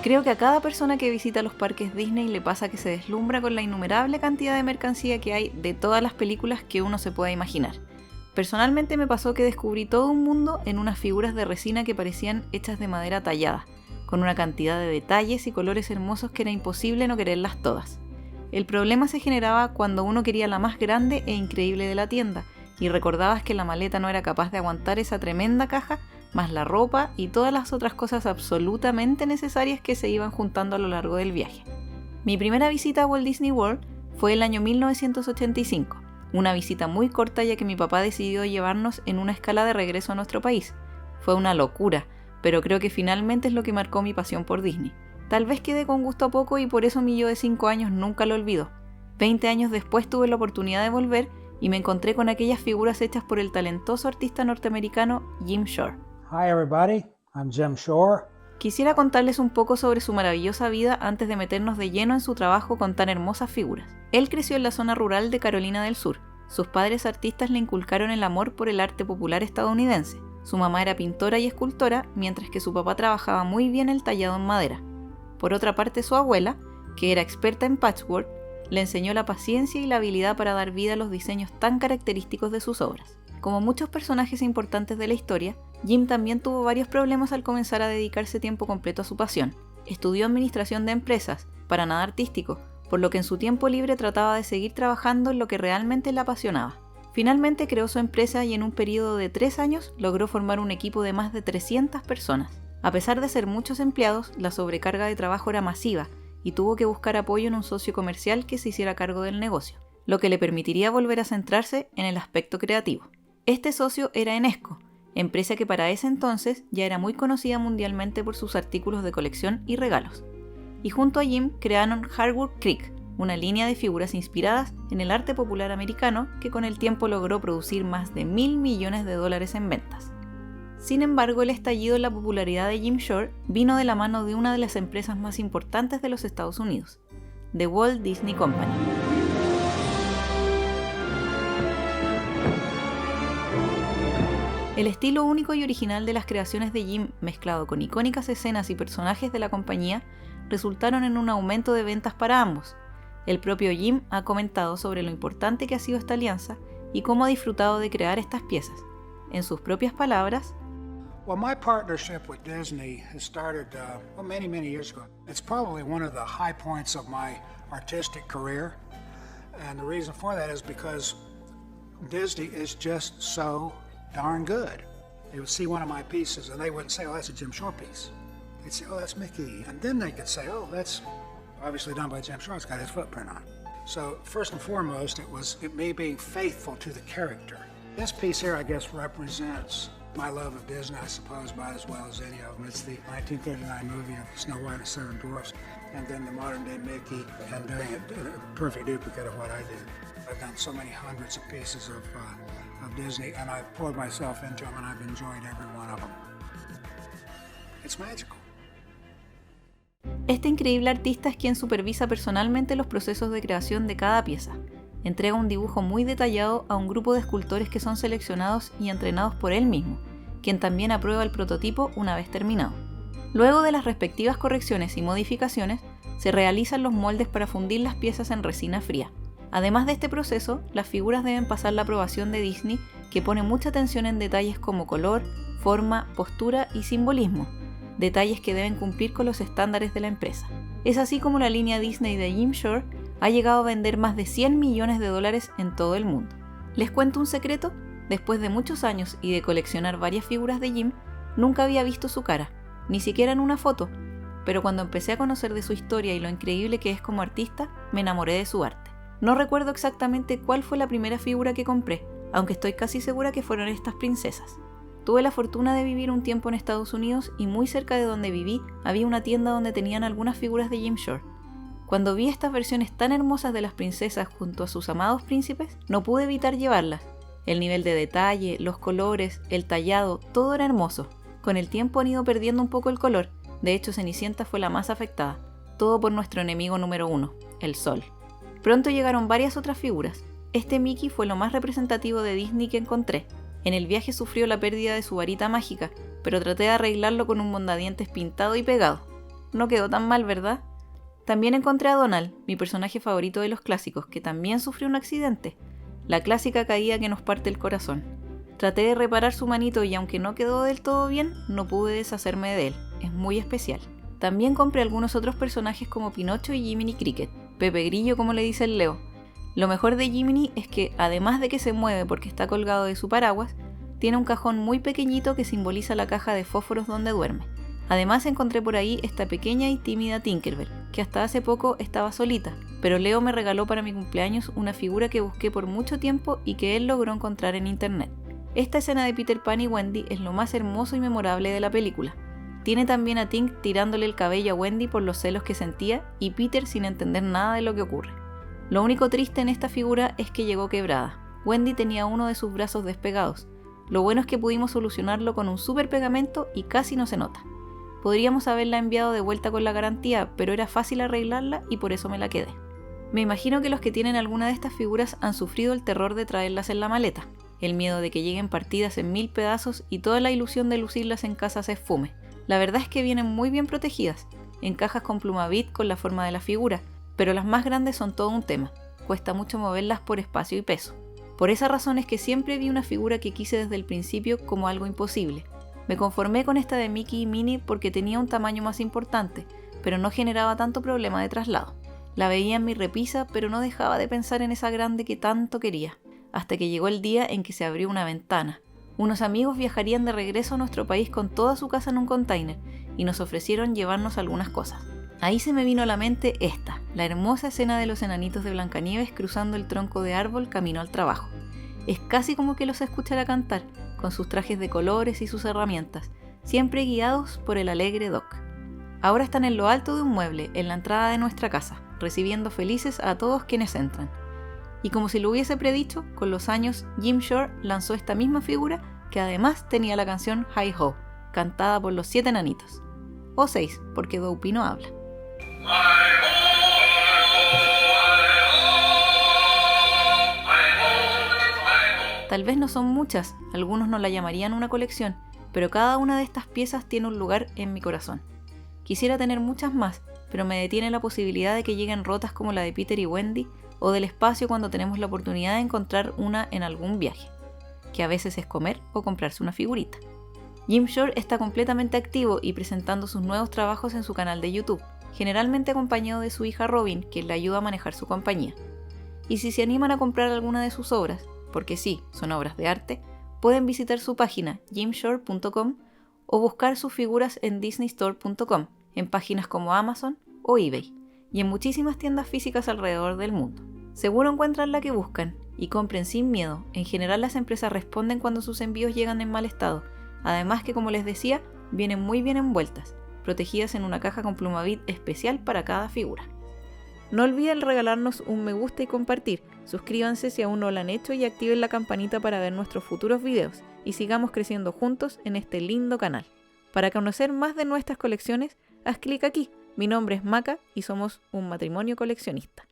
Creo que a cada persona que visita los parques Disney le pasa que se deslumbra con la innumerable cantidad de mercancía que hay de todas las películas que uno se pueda imaginar. Personalmente me pasó que descubrí todo un mundo en unas figuras de resina que parecían hechas de madera tallada, con una cantidad de detalles y colores hermosos que era imposible no quererlas todas. El problema se generaba cuando uno quería la más grande e increíble de la tienda, y recordabas que la maleta no era capaz de aguantar esa tremenda caja, más la ropa y todas las otras cosas absolutamente necesarias que se iban juntando a lo largo del viaje. Mi primera visita a Walt Disney World fue el año 1985, una visita muy corta ya que mi papá decidió llevarnos en una escala de regreso a nuestro país. Fue una locura, pero creo que finalmente es lo que marcó mi pasión por Disney. Tal vez quedé con gusto a poco y por eso mi yo de 5 años nunca lo olvidó. 20 años después tuve la oportunidad de volver y me encontré con aquellas figuras hechas por el talentoso artista norteamericano Jim Shore. Hi everybody, I'm Jim Shore. Quisiera contarles un poco sobre su maravillosa vida antes de meternos de lleno en su trabajo con tan hermosas figuras. Él creció en la zona rural de Carolina del Sur. Sus padres artistas le inculcaron el amor por el arte popular estadounidense. Su mamá era pintora y escultora, mientras que su papá trabajaba muy bien el tallado en madera. Por otra parte, su abuela, que era experta en patchwork, le enseñó la paciencia y la habilidad para dar vida a los diseños tan característicos de sus obras. Como muchos personajes importantes de la historia, Jim también tuvo varios problemas al comenzar a dedicarse tiempo completo a su pasión. Estudió administración de empresas, para nada artístico, por lo que en su tiempo libre trataba de seguir trabajando en lo que realmente le apasionaba. Finalmente creó su empresa y en un periodo de 3 años logró formar un equipo de más de 300 personas. A pesar de ser muchos empleados, la sobrecarga de trabajo era masiva y tuvo que buscar apoyo en un socio comercial que se hiciera cargo del negocio, lo que le permitiría volver a centrarse en el aspecto creativo. Este socio era Enesco, empresa que para ese entonces ya era muy conocida mundialmente por sus artículos de colección y regalos. Y junto a Jim crearon Hardwood Creek, una línea de figuras inspiradas en el arte popular americano que con el tiempo logró producir más de $1.000 millones en ventas. Sin embargo, el estallido en la popularidad de Jim Shore vino de la mano de una de las empresas más importantes de los Estados Unidos, The Walt Disney Company. El estilo único y original de las creaciones de Jim, mezclado con icónicas escenas y personajes de la compañía, resultaron en un aumento de ventas para ambos. El propio Jim ha comentado sobre lo importante que ha sido esta alianza y cómo ha disfrutado de crear estas piezas. En sus propias palabras, Well, my partnership with Disney has started many years ago. It's probably one of the high points of my artistic career. And the reason for that is because Disney is just so darn good. They would see one of my pieces and they wouldn't say, oh, that's a Jim Shore piece. They'd say, oh, that's Mickey. And then they could say, oh, that's obviously done by Jim Shore. It's got his footprint on it. So first and foremost, it was me being faithful to the character. This piece here, I guess, represents my love of Disney, I suppose, about as well as any of them. It's the 1939 movie of Snow White and the Seven Dwarfs, and then the modern-day Mickey, and doing a perfect duplicate of what I did. I've done so many hundreds of pieces of Disney, and I've poured myself into them, and I've enjoyed every one of them. It's magical. Este increíble artista es quien supervisa personalmente los procesos de creación de cada pieza. Entrega un dibujo muy detallado a un grupo de escultores que son seleccionados y entrenados por él mismo, quien también aprueba el prototipo una vez terminado. Luego de las respectivas correcciones y modificaciones, se realizan los moldes para fundir las piezas en resina fría. Además de este proceso, las figuras deben pasar la aprobación de Disney, que pone mucha atención en detalles como color, forma, postura y simbolismo, detalles que deben cumplir con los estándares de la empresa. Es así como la línea Disney de Jim Shore ha llegado a vender más de $100 millones en todo el mundo. ¿Les cuento un secreto? Después de muchos años y de coleccionar varias figuras de Jim, nunca había visto su cara, ni siquiera en una foto, pero cuando empecé a conocer de su historia y lo increíble que es como artista, me enamoré de su arte. No recuerdo exactamente cuál fue la primera figura que compré, aunque estoy casi segura que fueron estas princesas. Tuve la fortuna de vivir un tiempo en Estados Unidos y muy cerca de donde viví había una tienda donde tenían algunas figuras de Jim Shore. Cuando vi estas versiones tan hermosas de las princesas junto a sus amados príncipes, no pude evitar llevarlas. El nivel de detalle, los colores, el tallado, todo era hermoso. Con el tiempo han ido perdiendo un poco el color, de hecho Cenicienta fue la más afectada, todo por nuestro enemigo número 1, el sol. Pronto llegaron varias otras figuras. Este Mickey fue lo más representativo de Disney que encontré. En el viaje sufrió la pérdida de su varita mágica, pero traté de arreglarlo con un mondadientes pintado y pegado. no quedó tan mal, ¿verdad? También encontré a Donald, mi personaje favorito de los clásicos, que también sufrió un accidente. La clásica caída que nos parte el corazón. Traté de reparar su manito y aunque no quedó del todo bien, no pude deshacerme de él. Es muy especial. También compré algunos otros personajes como Pinocho y Jiminy Cricket, Pepe Grillo como le dice el Leo. Lo mejor de Jiminy es que, además de que se mueve porque está colgado de su paraguas, tiene un cajón muy pequeñito que simboliza la caja de fósforos donde duerme. Además encontré por ahí esta pequeña y tímida Tinkerbell, que hasta hace poco estaba solita, pero Leo me regaló para mi cumpleaños una figura que busqué por mucho tiempo y que él logró encontrar en internet. Esta escena de Peter Pan y Wendy es lo más hermoso y memorable de la película. Tiene también a Tink tirándole el cabello a Wendy por los celos que sentía y Peter sin entender nada de lo que ocurre. Lo único triste en esta figura es que llegó quebrada. Wendy tenía uno de sus brazos despegados. Lo bueno es que pudimos solucionarlo con un super pegamento y casi no se nota. Podríamos haberla enviado de vuelta con la garantía, pero era fácil arreglarla y por eso me la quedé. Me imagino que los que tienen alguna de estas figuras han sufrido el terror de traerlas en la maleta, el miedo de que lleguen partidas en 1000 pedazos y toda la ilusión de lucirlas en casa se esfume. La verdad es que vienen muy bien protegidas, en cajas con plumavit con la forma de la figura, pero las más grandes son todo un tema, cuesta mucho moverlas por espacio y peso. Por esa razón es que siempre vi una figura que quise desde el principio como algo imposible. Me conformé con esta de Mickey y Minnie porque tenía un tamaño más importante, pero no generaba tanto problema de traslado. La veía en mi repisa, pero no dejaba de pensar en esa grande que tanto quería, hasta que llegó el día en que se abrió una ventana. Unos amigos viajarían de regreso a nuestro país con toda su casa en un container y nos ofrecieron llevarnos algunas cosas. Ahí se me vino a la mente esta, la hermosa escena de los enanitos de Blancanieves cruzando el tronco de árbol camino al trabajo. Es casi como que los escuchara cantar, con sus trajes de colores y sus herramientas, siempre guiados por el alegre Doc. Ahora están en lo alto de un mueble, en la entrada de nuestra casa, recibiendo felices a todos quienes entran. Y como si lo hubiese predicho, con los años Jim Shore lanzó esta misma figura que además tenía la canción Hi Ho, cantada por los 7 enanitos. O 6, porque Dopey no habla. Tal vez no son muchas, algunos no la llamarían una colección, pero cada una de estas piezas tiene un lugar en mi corazón. Quisiera tener muchas más, pero me detiene la posibilidad de que lleguen rotas como la de Peter y Wendy, o del espacio cuando tenemos la oportunidad de encontrar una en algún viaje, que a veces es comer o comprarse una figurita. Jim Shore está completamente activo y presentando sus nuevos trabajos en su canal de YouTube, generalmente acompañado de su hija Robin, quien le ayuda a manejar su compañía. Y si se animan a comprar alguna de sus obras, porque sí, son obras de arte, pueden visitar su página jimshore.com o buscar sus figuras en disneystore.com, en páginas como Amazon o eBay, y en muchísimas tiendas físicas alrededor del mundo. Seguro encuentran la que buscan y compren sin miedo. En general las empresas responden cuando sus envíos llegan en mal estado, además que como les decía, vienen muy bien envueltas, protegidas en una caja con plumavit especial para cada figura. No olviden regalarnos un me gusta y compartir, suscríbanse si aún no lo han hecho y activen la campanita para ver nuestros futuros videos y sigamos creciendo juntos en este lindo canal. Para conocer más de nuestras colecciones, haz clic aquí. Mi nombre es Maca y somos un matrimonio coleccionista.